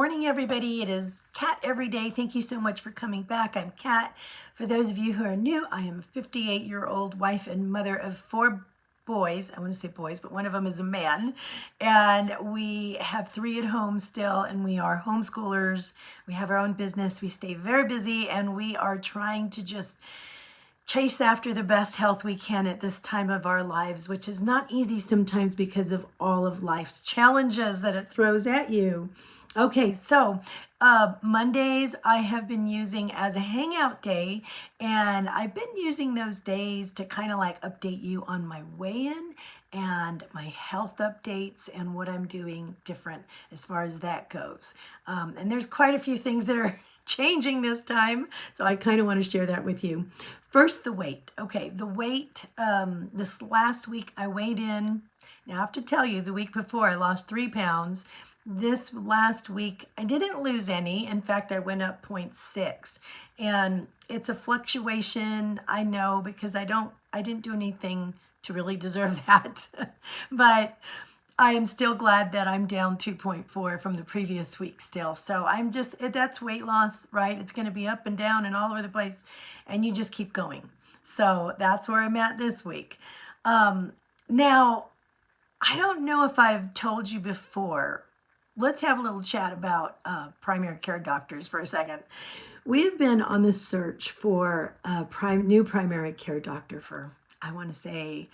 morning, everybody. It is Kat every day. Thank you so much for coming back. I'm Kat. For those of you who are new, I am a 58-year-old wife and mother of 4 boys. I want to say boys, but one of them is a man. And we have 3 at home still, and we are homeschoolers. We have our own business. We stay very busy, and we are trying to just chase after the best health we can at this time of our lives, which is not easy sometimes because of all of life's challenges that it throws at you. Okay, so Mondays I have been using as a hangout day, and I've been using those days to kind of like update you on my weigh-in and my health updates and what I'm doing different as far as that goes. And there's quite a few things that are changing this time, so I kind of want to share that with you. First, the weight. Okay, the weight, this last week I weighed in. Now I have to tell you, the week before I lost 3 pounds. This last week I didn't lose any. In fact, I went up 0.6, and it's a fluctuation. I know, because I didn't do anything to really deserve that. But I am still glad that I'm down 2.4 from the previous week still. So that's weight loss, right? It's going to be up and down and all over the place, and you just keep going. So that's where I'm at this week. Now, I don't know if I've told you before. Let's have a little chat about primary care doctors for a second. We've been on the search for a new primary care doctor for, I want to say,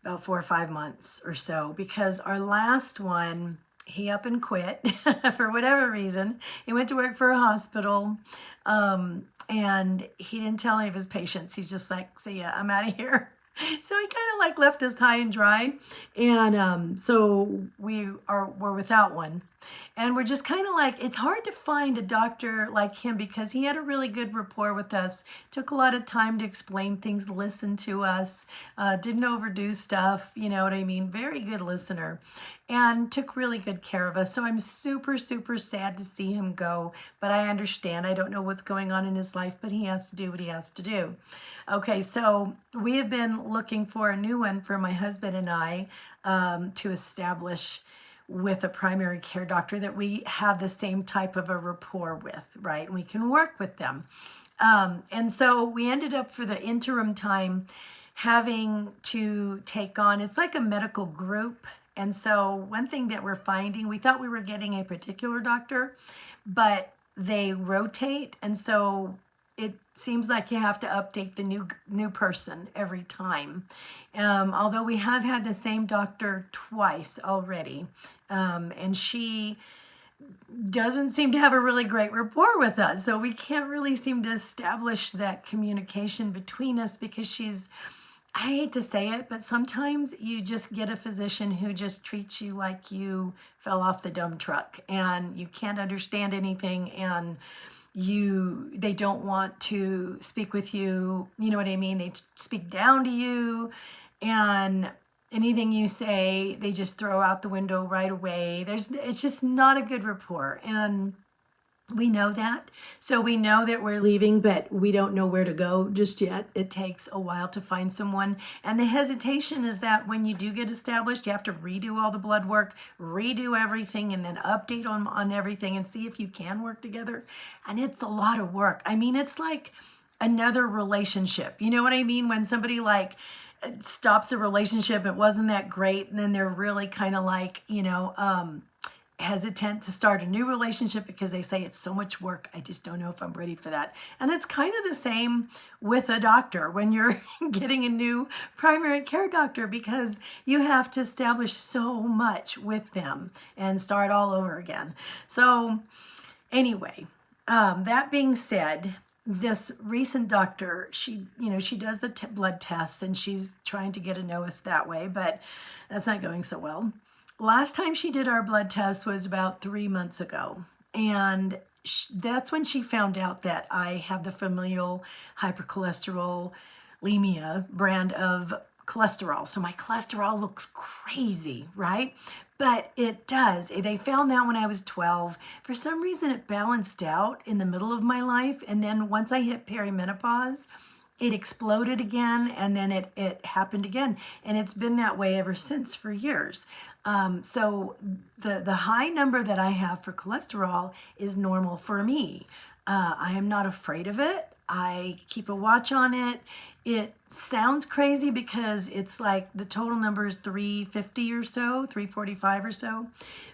about 4 or 5 months or so, because our last one, he up and quit for whatever reason. He went to work for a hospital, and he didn't tell any of his patients. He's just like, see ya, I'm out of here. So he kind of like left us high and dry, and so we're without one. And we're just kind of like, it's hard to find a doctor like him because he had a really good rapport with us, took a lot of time to explain things, listen to us, didn't overdo stuff, you know what I mean? Very good listener, and took really good care of us. So I'm super, super sad to see him go, but I understand. I don't know what's going on in his life, but he has to do what he has to do. Okay, so we have been looking for a new one for my husband and I to establish with a primary care doctor that we have the same type of a rapport with, right? We can work with them. And so we ended up, for the interim time, having to take on, it's like a medical group. And so one thing that we're finding, we thought we were getting a particular doctor, but they rotate. And so it seems like you have to update the new person every time. Although we have had the same doctor twice already, and she doesn't seem to have a really great rapport with us. So we can't really seem to establish that communication between us, because I hate to say it, but sometimes you just get a physician who just treats you like you fell off the dump truck and you can't understand anything, and they don't want to speak with you. You know what I mean? They speak down to you, and anything you say, they just throw out the window right away. It's just not a good rapport. And we know that. So we know that we're leaving, but we don't know where to go just yet. It takes a while to find someone. And the hesitation is that when you do get established, you have to redo all the blood work, redo everything, and then update on everything and see if you can work together. And it's a lot of work. I mean, it's like another relationship. You know what I mean? When somebody like stops a relationship, it wasn't that great, and then they're really kind of like, hesitant to start a new relationship because they say it's so much work. I just don't know if I'm ready for that. And it's kind of the same with a doctor when you're getting a new primary care doctor, because you have to establish so much with them and start all over again. So anyway, that being said, this recent doctor, she does the blood tests, and she's trying to get to know us that way, but that's not going so well. Last time she did our blood test was about 3 months ago, and that's when she found out that I have the familial hypercholesterolemia brand of cholesterol. So my cholesterol looks crazy, right? But it does. They found that when I was 12. For some reason, it balanced out in the middle of my life, and then once I hit perimenopause, it exploded again, and then it happened again, and it's been that way ever since for years. So the high number that I have for cholesterol is normal for me. I am not afraid of it. I keep a watch on it. It sounds crazy because it's like the total number is 350 or so, 345 or so.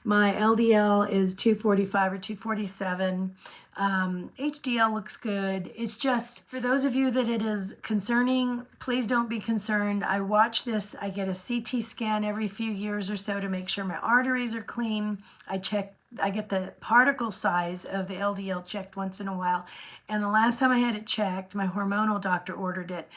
My LDL is 245 or 247. HDL looks good. It's just, for those of you that it is concerning, please don't be concerned. I watch this. I get a CT scan every few years or so to make sure my arteries are clean. I get the particle size of the LDL checked once in a while. And the last time I had it checked, my hormonal doctor ordered it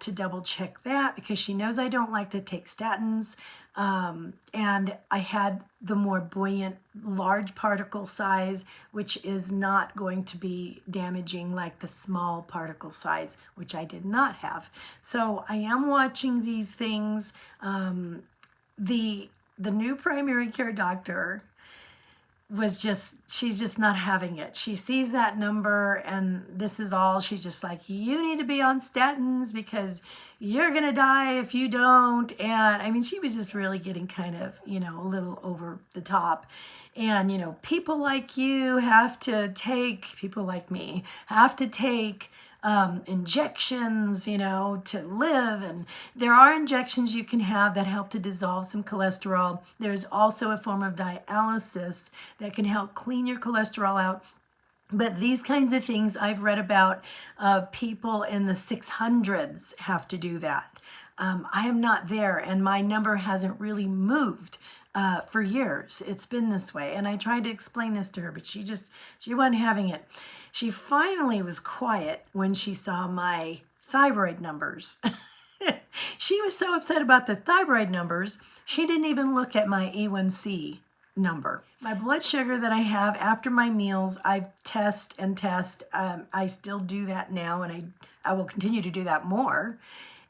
to double check that because she knows I don't like to take statins. And I had the more buoyant, large particle size, which is not going to be damaging like the small particle size, which I did not have. So I am watching these things. The new primary care doctor she's just not having it. She sees that number and this is all. She's just like, you need to be on statins because you're going to die if you don't. And I mean, she was just really getting kind of, a little over the top. And, people like you people like me have to take injections, to live. And there are injections you can have that help to dissolve some cholesterol. There's also a form of dialysis that can help clean your cholesterol out. But these kinds of things I've read about, people in the 600s have to do that. I am not there, and my number hasn't really moved for years. It's been this way. And I tried to explain this to her, but she wasn't having it. She finally was quiet when she saw my thyroid numbers. She was so upset about the thyroid numbers, she didn't even look at my A1C number. My blood sugar that I have after my meals, I test and test. I still do that now, and I will continue to do that more.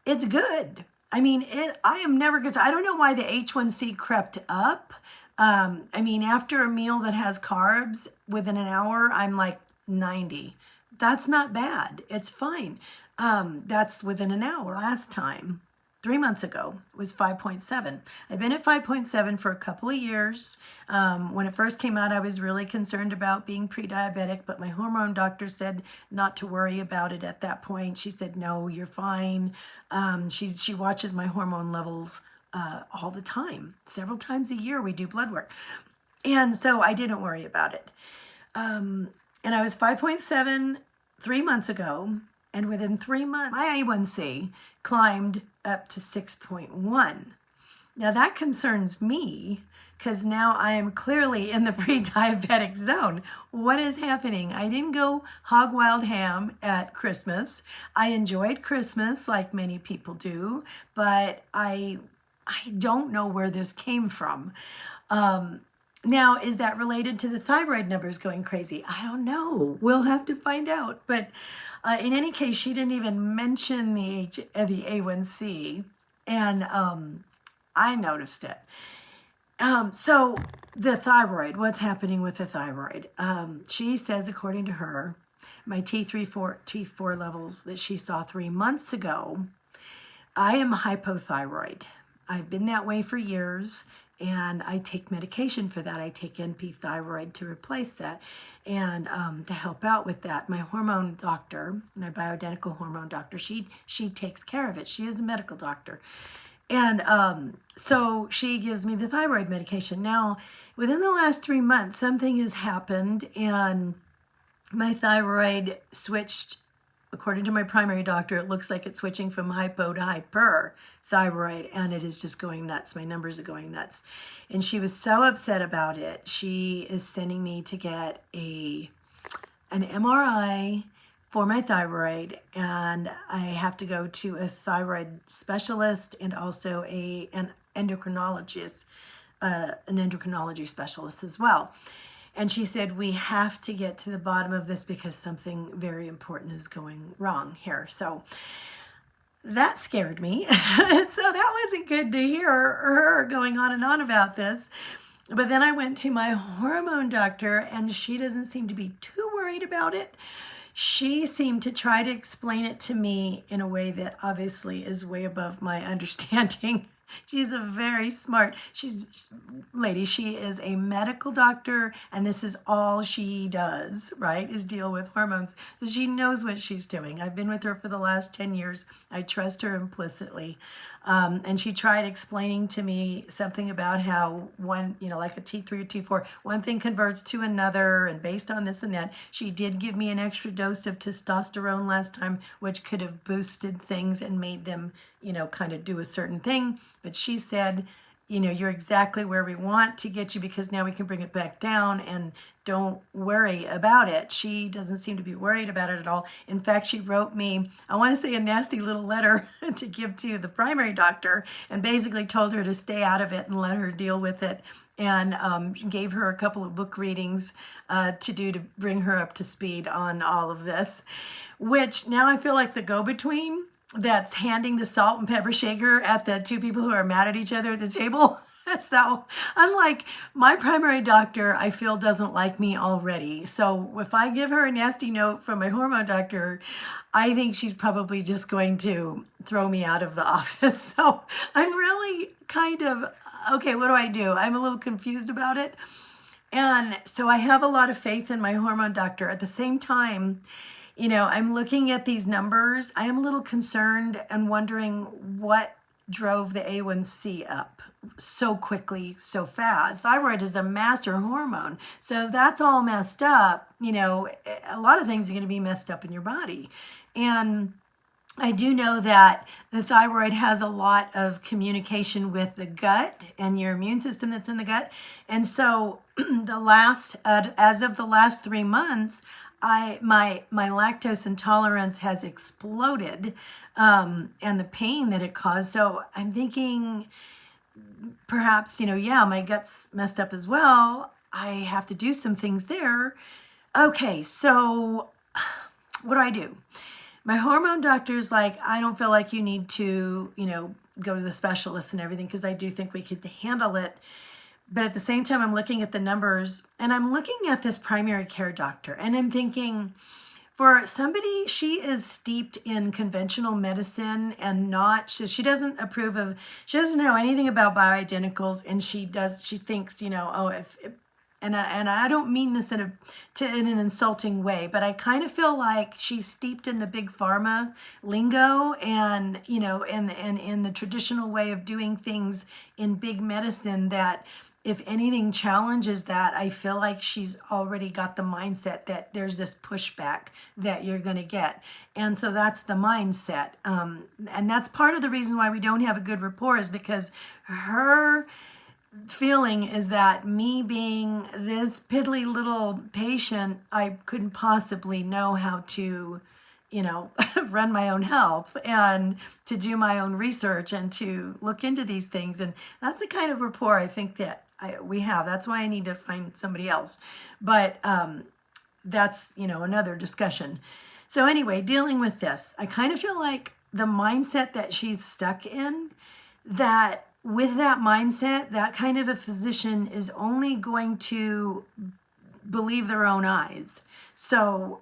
It's good. I mean, I am never good. I don't know why the H1C crept up. I mean, after a meal that has carbs, within an hour, I'm like 90. That's not bad. It's fine. That's within an hour. Last time, 3 months ago, was 5.7. I've been at 5.7 for a couple of years. When it first came out, I was really concerned about being pre-diabetic, but my hormone doctor said not to worry about it at that point. She said, no, you're fine. She watches my hormone levels all the time. Several times a year, we do blood work. And so I didn't worry about it. And I was 5.7 3 months ago, and within 3 months, my A1C climbed up to 6.1. Now that concerns me because now I am clearly in the pre-diabetic zone. What is happening? I didn't go hog wild ham at Christmas. I enjoyed Christmas like many people do, but I don't know where this came from. Now, is that related to the thyroid numbers going crazy? I don't know. We'll have to find out. But in any case, she didn't even mention the A1C, and I noticed it. So the thyroid, what's happening with the thyroid? She says, according to her, my T4 levels that she saw 3 months ago, I am hypothyroid. I've been that way for years. And I take medication for that. I take NP thyroid to replace that and to help out with that. My hormone doctor, my bioidentical hormone doctor, she takes care of it. She is a medical doctor. And so she gives me the thyroid medication. Now, within the last 3 months, something has happened and my thyroid switched. According to my primary doctor, it looks like it's switching from hypo to hyperthyroid, and it is just going nuts. My numbers are going nuts. And she was so upset about it. She is sending me to get an MRI for my thyroid, and I have to go to a thyroid specialist and also an endocrinology specialist as well. And she said, we have to get to the bottom of this because something very important is going wrong here. So that scared me. So that wasn't good to hear her going on and on about this. But then I went to my hormone doctor, and she doesn't seem to be too worried about it. she seemed to try to explain it to me in a way that obviously is way above my understanding. She's a very smart, lady. She is a medical doctor, and this is all she does, right, is deal with hormones. So she knows what she's doing. I've been with her for the last 10 years. I trust her implicitly. And she tried explaining to me something about how one, like a T3 or T4, one thing converts to another, and based on this and that. She did give me an extra dose of testosterone last time, which could have boosted things and made them, kind of do a certain thing. But she said, you're exactly where we want to get you, because now we can bring it back down, and don't worry about it. She doesn't seem to be worried about it at all. In fact, she wrote me, I want to say, a nasty little letter to give to the primary doctor, and basically told her to stay out of it and let her deal with it, and gave her a couple of book readings to do to bring her up to speed on all of this, which now I feel like the go-between that's handing the salt and pepper shaker at the two people who are mad at each other at the table. So unlike my primary doctor, I feel doesn't like me already. So if I give her a nasty note from my hormone doctor, I think she's probably just going to throw me out of the office. So I'm really kind of, okay, what do? I'm a little confused about it. And so I have a lot of faith in my hormone doctor. At the same time, I'm looking at these numbers. I am a little concerned and wondering what drove the A1C up so quickly, so fast. Thyroid is the master hormone. So if that's all messed up, a lot of things are going to be messed up in your body. And I do know that the thyroid has a lot of communication with the gut and your immune system that's in the gut. And so as of the last 3 months, my lactose intolerance has exploded, and the pain that it caused. So I'm thinking perhaps, my gut's messed up as well. I have to do some things there. Okay, so what do? My hormone doctor's like, I don't feel like you need to, go to the specialist and everything, because I do think we could handle it. But at the same time, I'm looking at the numbers, and I'm looking at this primary care doctor, and I'm thinking, for somebody, she is steeped in conventional medicine and she doesn't she doesn't know anything about bioidenticals, and she thinks, and I don't mean this in an insulting way, but I kind of feel like she's steeped in the big pharma lingo, and, and in the traditional way of doing things in big medicine, that if anything challenges that, I feel like she's already got the mindset that there's this pushback that you're going to get. And so that's the mindset. And that's part of the reason why we don't have a good rapport, is because her feeling is that me being this piddly little patient, I couldn't possibly know how to, run my own health and to do my own research and to look into these things. And that's the kind of rapport I think that we have. That's why I need to find somebody else. But that's, another discussion. So anyway, dealing with this, I kind of feel like the mindset that she's stuck in, that with that mindset, that kind of a physician is only going to believe their own eyes. So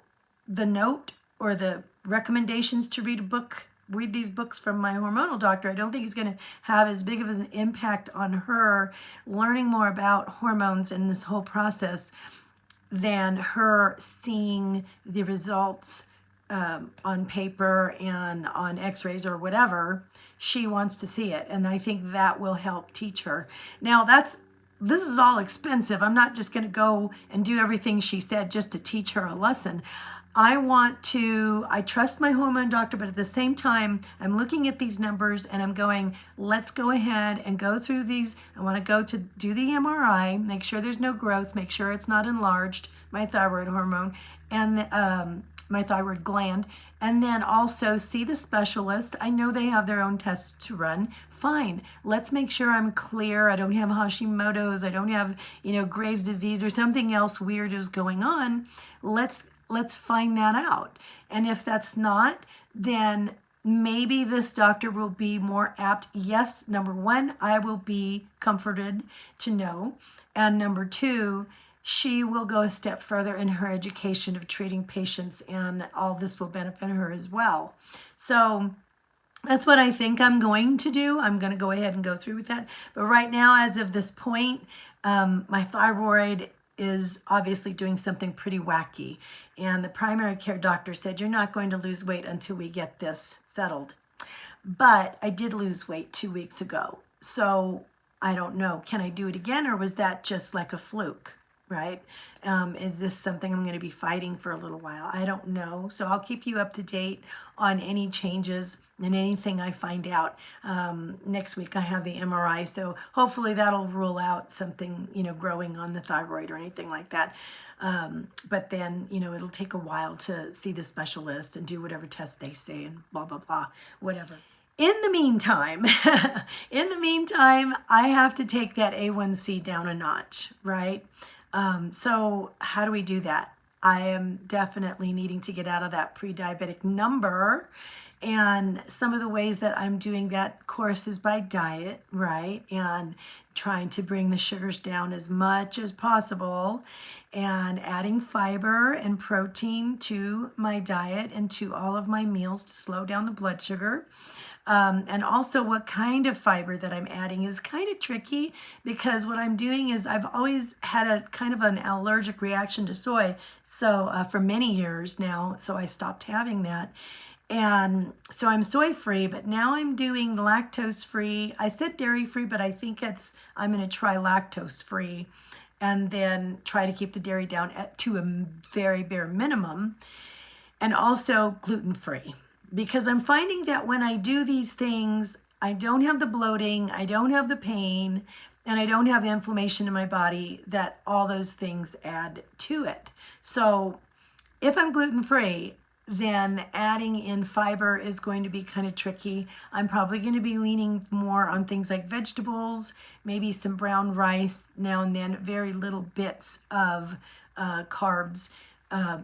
the note or the recommendations to read these books from my hormonal doctor, I don't think is going to have as big of an impact on her learning more about hormones in this whole process than her seeing the results on paper and on x-rays or whatever. She wants to see it, and I think that will help teach her. Now, this is all expensive. I'm not just going to go and do everything she said just to teach her a lesson. I trust my hormone doctor, but at the same time, I'm looking at these numbers and I'm going, let's go ahead and go through these. I want to go to do the MRI, make sure there's no growth, make sure it's not enlarged, my thyroid hormone, and my thyroid gland, and then also see the specialist. I know they have their own tests to run. Fine. Let's make sure I'm clear. I don't have Hashimoto's. I don't have, Graves' disease or something else weird is going on. Let's find that out. And if that's not, then maybe this doctor will be more apt. Yes, number one, I will be comforted to know. And number two, she will go a step further in her education of treating patients, and all this will benefit her as well. So that's what I think I'm going to do. I'm going to go ahead and go through with that. But right now, as of this point, my thyroid is obviously doing something pretty wacky. And the primary care doctor said, you're not going to lose weight until we get this settled. But I did lose weight 2 weeks ago. So I don't know. Can I do it again, or was that just like a fluke? Right? Is this something I'm going to be fighting for a little while? I don't know. So I'll keep you up to date on any changes and anything I find out. Next week I have the MRI, so hopefully that'll rule out something, growing on the thyroid or anything like that. But then, it'll take a while to see the specialist and do whatever tests they say and blah, blah, blah, whatever. In the meantime, I have to take that A1C down a notch, right? So how do we do that? I am definitely needing to get out of that pre-diabetic number. And some of the ways that I'm doing that, of course, is by diet, right? And trying to bring the sugars down as much as possible, and adding fiber and protein to my diet and to all of my meals to slow down the blood sugar. And also what kind of fiber that I'm adding is kind of tricky, because what I'm doing is I've always had a kind of an allergic reaction to soy. So for many years now, so I stopped having that. And so I'm soy free, but now I'm doing lactose free. I said dairy free, but I think I'm going to try lactose free, and then try to keep the dairy down to a very bare minimum, and also gluten free. Because I'm finding that when I do these things, I don't have the bloating, I don't have the pain, and I don't have the inflammation in my body that all those things add to it. So if I'm gluten-free, then adding in fiber is going to be kind of tricky. I'm probably going to be leaning more on things like vegetables, maybe some brown rice now and then, very little bits of carbs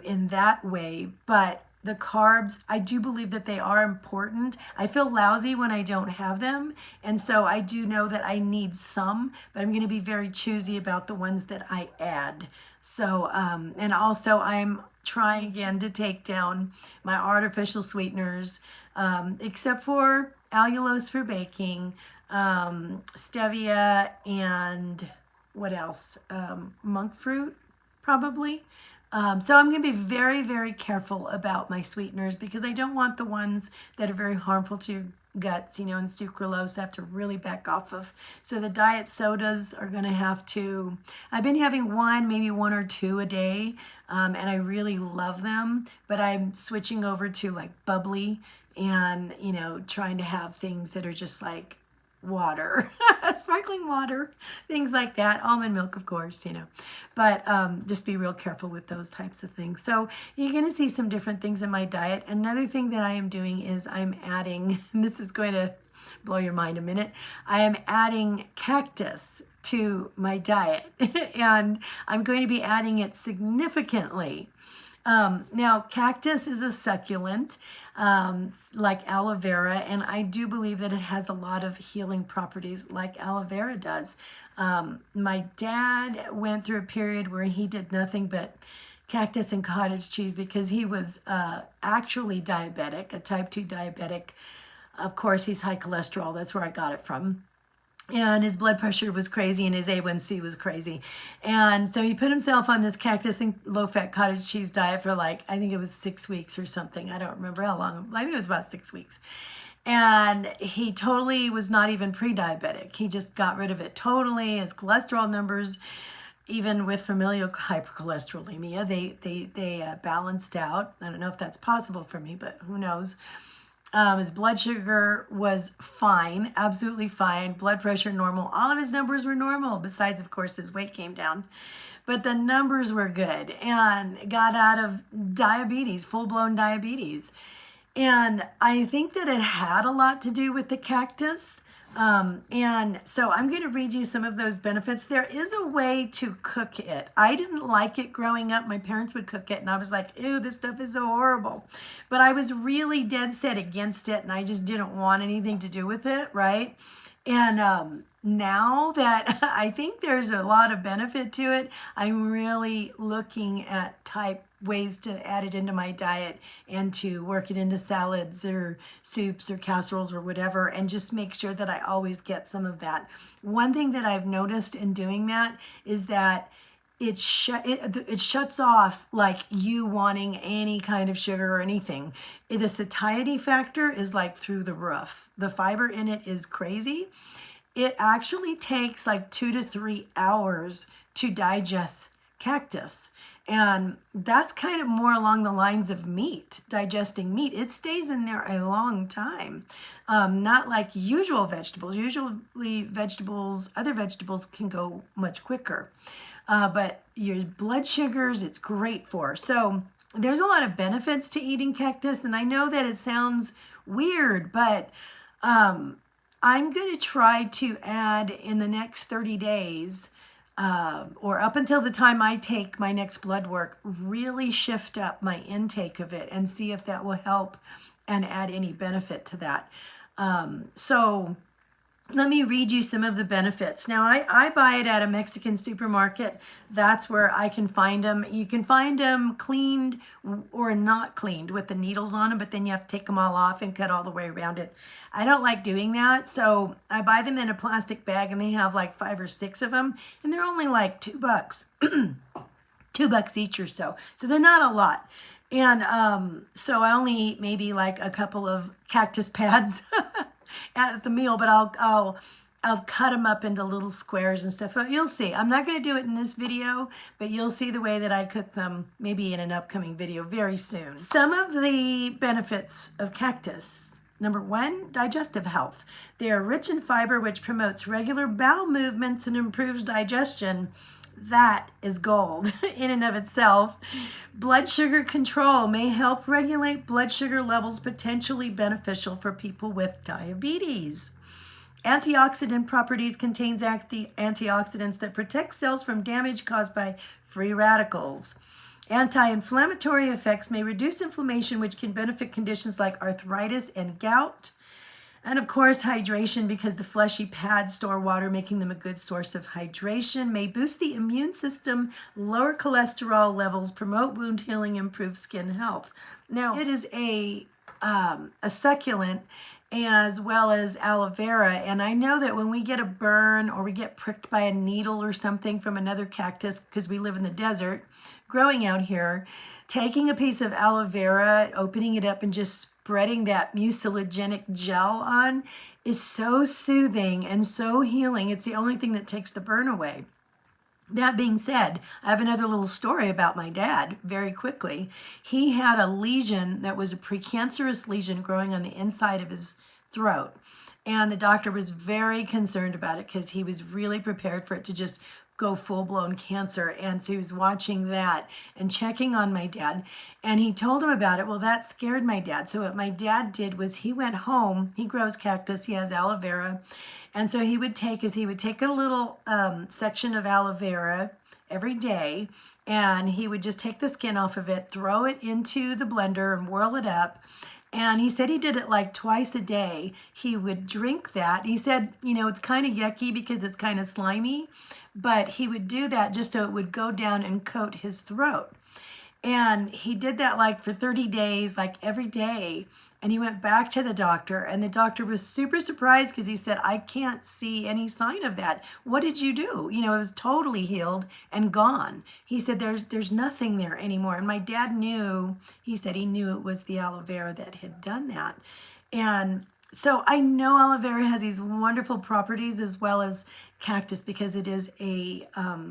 in that way. But the carbs, I do believe that they are important. I feel lousy when I don't have them. And so I do know that I need some, but I'm going to be very choosy about the ones that I add. So, and also I'm trying again to take down my artificial sweeteners, except for allulose for baking, stevia, and what else? Monk fruit, probably. So I'm going to be very, very careful about my sweeteners, because I don't want the ones that are very harmful to your guts, and sucralose I have to really back off of. So the diet sodas are going to have to, I've been having maybe one or two a day, and I really love them, but I'm switching over to like bubbly and, trying to have things that are just like water, sparkling water, things like that. Almond milk, of course, but just be real careful with those types of things. So you're going to see some different things in my diet. Another thing that I am doing is I'm adding, and this is going to blow your mind a minute, I am adding cactus to my diet, and I'm going to be adding it significantly. Now, cactus is a succulent, like aloe vera, and I do believe that it has a lot of healing properties like aloe vera does. My dad went through a period where he did nothing but cactus and cottage cheese, because he was actually diabetic, a type 2 diabetic. Of course, he's high cholesterol. That's where I got it from. And his blood pressure was crazy, and his A1C was crazy. And so he put himself on this cactus and low-fat cottage cheese diet for I think it was 6 weeks or something. I don't remember how long. I think it was about 6 weeks. And he totally was not even pre-diabetic. He just got rid of it totally. His cholesterol numbers, even with familial hypercholesterolemia, they balanced out. I don't know if that's possible for me, but who knows. His blood sugar was fine, absolutely fine. Blood pressure normal. All of his numbers were normal, besides, of course, his weight came down. But the numbers were good, and got out of diabetes, full-blown diabetes. And I think that it had a lot to do with the cactus. And so I'm going to read you some of those benefits. There is a way to cook it. I didn't like it growing up. My parents would cook it, and I was like, ew, this stuff is so horrible. But I was really dead set against it, and I just didn't want anything to do with it, right? And now that I think there's a lot of benefit to it, I'm really looking at ways to add it into my diet and to work it into salads or soups or casseroles or whatever, and just make sure that I always get some of that. One thing that I've noticed in doing that is that it shuts off like you wanting any kind of sugar or anything. The satiety factor is like through the roof. The fiber in it is crazy. It actually takes like 2 to 3 hours to digest cactus. And that's kind of more along the lines of meat, digesting meat. It stays in there a long time. Not like usual vegetables. Usually vegetables, other vegetables can go much quicker. But your blood sugars, it's great for. So there's a lot of benefits to eating cactus. And I know that it sounds weird, but I'm going to try to add in the next 30 days, or up until the time I take my next blood work, really shift up my intake of it and see if that will help and add any benefit to that. So let me read you some of the benefits. Now, I buy it at a Mexican supermarket. That's where I can find them. You can find them cleaned or not cleaned with the needles on them, but then you have to take them all off and cut all the way around it. I don't like doing that, so I buy them in a plastic bag, and they have like 5 or 6 of them, and they're only like $2. $2 each or so. So they're not a lot. And so I only eat maybe like a couple of cactus pads at the meal, but I'll cut them up into little squares and stuff. But you'll see. I'm not going to do it in this video, but you'll see the way that I cook them maybe in an upcoming video very soon. Some of the benefits of cactus. Number 1, digestive health. They are rich in fiber, which promotes regular bowel movements and improves digestion. That is gold in and of itself. Blood sugar control may help regulate blood sugar levels, potentially beneficial for people with diabetes. Antioxidant properties contains antioxidants that protect cells from damage caused by free radicals. Anti-inflammatory effects may reduce inflammation, which can benefit conditions like arthritis and gout. And of course, hydration, because the fleshy pads store water, making them a good source of hydration, may boost the immune system, lower cholesterol levels, promote wound healing, improve skin health. Now, it is a succulent as well as aloe vera. And I know that when we get a burn or we get pricked by a needle or something from another cactus, because we live in the desert, growing out here, taking a piece of aloe vera, opening it up and just spreading that mucilagenic gel on is so soothing and so healing. It's the only thing that takes the burn away. That being said, I have another little story about my dad very quickly. He had a lesion that was a precancerous lesion growing on the inside of his throat. And the doctor was very concerned about it because he was really prepared for it to just go full-blown cancer. And so he was watching that and checking on my dad. And he told him about it. Well, that scared my dad. So what my dad did was he went home. He grows cactus. He has aloe vera. And so he would take a little section of aloe vera every day. And he would just take the skin off of it, throw it into the blender and whirl it up. And he said he did it like twice a day. He would drink that. He said, it's kind of yucky because it's kind of slimy, but he would do that just so it would go down and coat his throat. And he did that like for 30 days, like every day. And he went back to the doctor, and the doctor was super surprised because he said, I can't see any sign of that. What did you do? It was totally healed and gone. He said, there's nothing there anymore. And my dad knew, he said he knew it was the aloe vera that had done that. And so I know aloe vera has these wonderful properties as well as cactus because it is a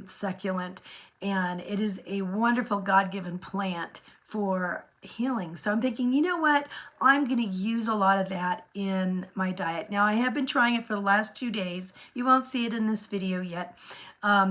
succulent, and it is a wonderful God-given plant for healing. So I'm thinking, you know what? I'm going to use a lot of that in my diet. Now, I have been trying it for the last 2 days. You won't see it in this video yet,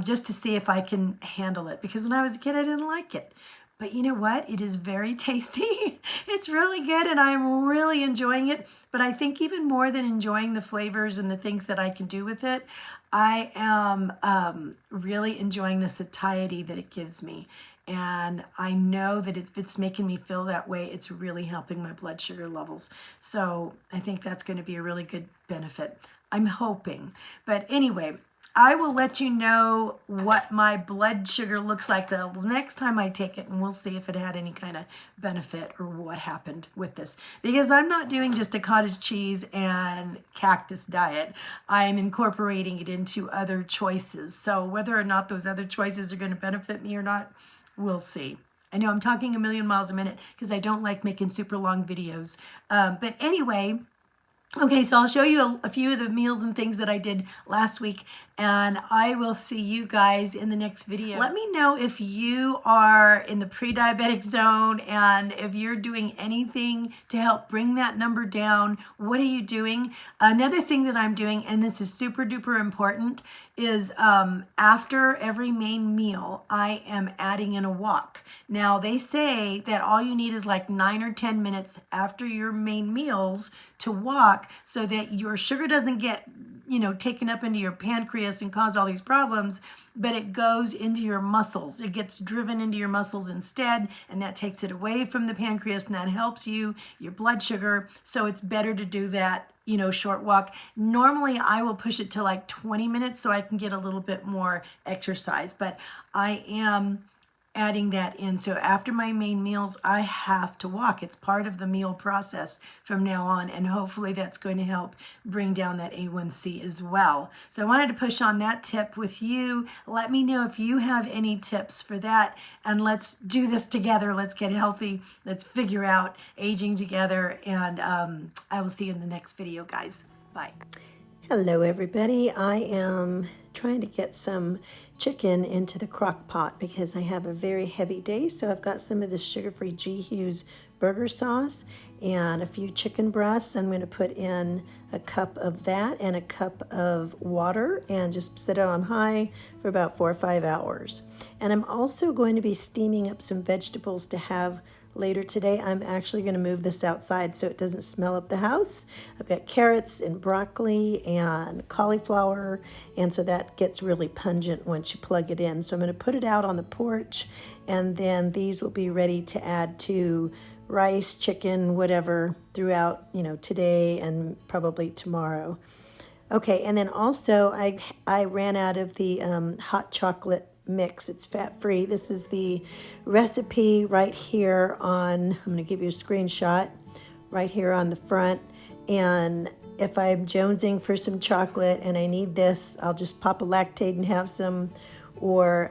just to see if I can handle it. Because when I was a kid, I didn't like it. But you know what? It is very tasty. It's really good, and I'm really enjoying it. But I think even more than enjoying the flavors and the things that I can do with it, I am really enjoying the satiety that it gives me. And I know that if it's making me feel that way, it's really helping my blood sugar levels. So I think that's going to be a really good benefit. I'm hoping. But anyway, I will let you know what my blood sugar looks like the next time I take it, and we'll see if it had any kind of benefit or what happened with this. Because I'm not doing just a cottage cheese and cactus diet. I'm incorporating it into other choices. So whether or not those other choices are going to benefit me or not, we'll see. I know I'm talking a million miles a minute because I don't like making super long videos. But anyway, okay, so I'll show you a few of the meals and things that I did last week, and I will see you guys in the next video. Let me know if you are in the pre-diabetic zone and if you're doing anything to help bring that number down. What are you doing? Another thing that I'm doing, and this is super duper important, is after every main meal, I am adding in a walk. Now, they say that all you need is like 9 or 10 minutes after your main meals to walk so that your sugar doesn't get, taken up into your pancreas and cause all these problems, but it goes into your muscles. It gets driven into your muscles instead, and that takes it away from the pancreas, and that helps your blood sugar. So it's better to do that, short walk. Normally, I will push it to like 20 minutes so I can get a little bit more exercise, but I am adding that in. So after my main meals, I have to walk. It's part of the meal process from now on, and hopefully that's going to help bring down that A1C as well. So I wanted to push on that tip with you. Let me know if you have any tips for that, and let's do this together. Let's get healthy. Let's figure out aging together, and I will see you in the next video, guys. Bye. Hello everybody. I am trying to get some chicken into the crock pot because I have a very heavy day. So I've got some of this sugar-free G. Hughes burger sauce and a few chicken breasts. I'm going to put in a cup of that and a cup of water and just set it on high for about 4 or 5 hours. And I'm also going to be steaming up some vegetables to have later today. I'm actually going to move this outside so it doesn't smell up the house. I've got carrots and broccoli and cauliflower, and so that gets really pungent once you plug it in. So I'm going to put it out on the porch, and then these will be ready to add to rice, chicken, whatever throughout, today and probably tomorrow. Okay, and then also I ran out of the hot chocolate mix. It's fat-free. This is the recipe right here on, I'm going to give you a screenshot right here on the front. And if I'm jonesing for some chocolate and I need this, I'll just pop a Lactaid and have some. Or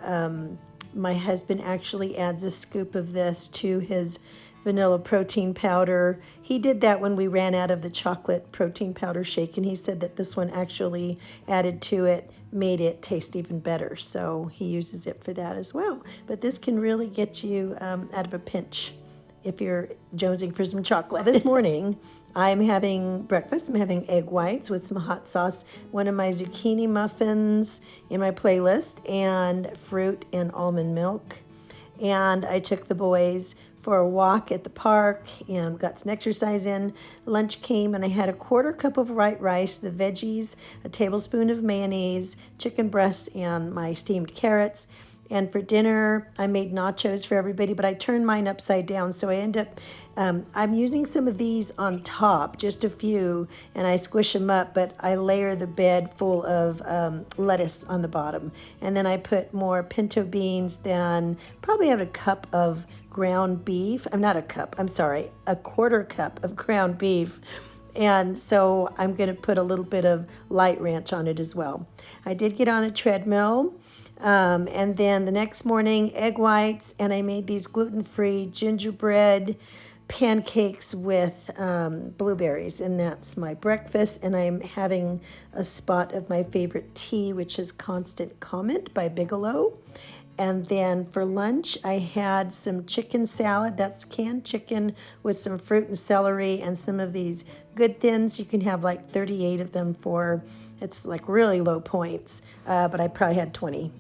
my husband actually adds a scoop of this to his vanilla protein powder. He did that when we ran out of the chocolate protein powder shake, and he said that this one actually added to it made it taste even better. So he uses it for that as well. But this can really get you out of a pinch if you're jonesing for some chocolate. This morning, I'm having breakfast. I'm having egg whites with some hot sauce, one of my zucchini muffins in my playlist, and fruit and almond milk. And I took the boys for a walk at the park and got some exercise in. Lunch came and I had a 1/4 cup of white rice, the veggies, a tablespoon of mayonnaise, chicken breasts, and my steamed carrots. And for dinner, I made nachos for everybody, but I turned mine upside down. So I end up, I'm using some of these on top, just a few, and I squish them up, but I layer the bed full of lettuce on the bottom. And then I put more pinto beans than, probably have a cup of ground beef. I'm not a cup, I'm sorry, a 1/4 cup of ground beef. And so I'm going to put a little bit of light ranch on it as well. I did get on the treadmill. And then the next morning, egg whites, and I made these gluten-free gingerbread pancakes with blueberries, and that's my breakfast. And I'm having a spot of my favorite tea, which is Constant Comment by Bigelow. And then for lunch, I had some chicken salad. That's canned chicken with some fruit and celery and some of these good thins. You can have like 38 of them for, it's like really low points, but I probably had 20.